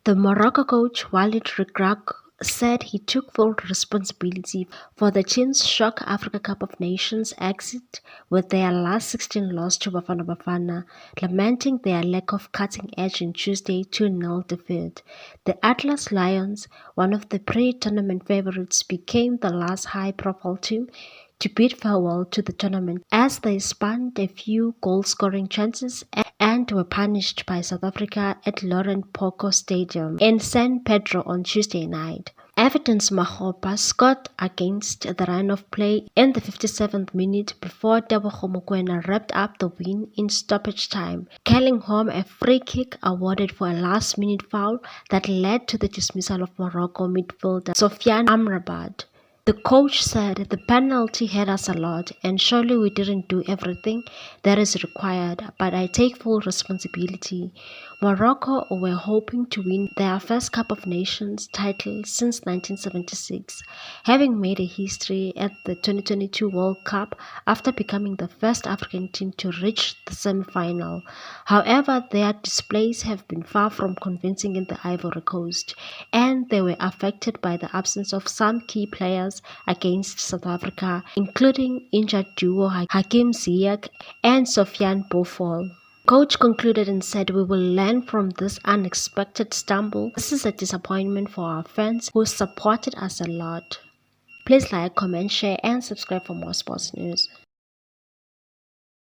The Morocco coach Walid Regragui said he took full responsibility for the team's shock Africa Cup of Nations exit with their last 16 loss to Bafana, lamenting their lack of cutting edge in Tuesday's 2-0 defeat. The Atlas Lions, one of the pre-tournament favorites, became the last high-profile team to bid farewell to the tournament as they spanned a few goal-scoring chances and were punished by South Africa at Laurent Poco Stadium in San Pedro on Tuesday night. Everton's Makgopa scored against the run of play in the 57th minute before Tebogo Mokoena wrapped up the win in stoppage time, calling home a free kick awarded for a last-minute foul that led to the dismissal of Morocco midfielder Sofiane Amrabat. The coach said the penalty hurt us a lot and surely we didn't do everything that is required, but I take full responsibility. Morocco were hoping to win their first Cup of Nations title since 1976, having made a history at the 2022 World Cup after becoming the first African team to reach the semi-final. However, their displays have been far from convincing in the Ivory Coast, and they were affected by the absence of some key players against South Africa, including injured duo Hakim Ziyech and Sofiane Boufal. Coach concluded and said, "We will learn from this unexpected stumble. This is a disappointment for our fans who supported us a lot." Please like, comment, share and subscribe for more sports news.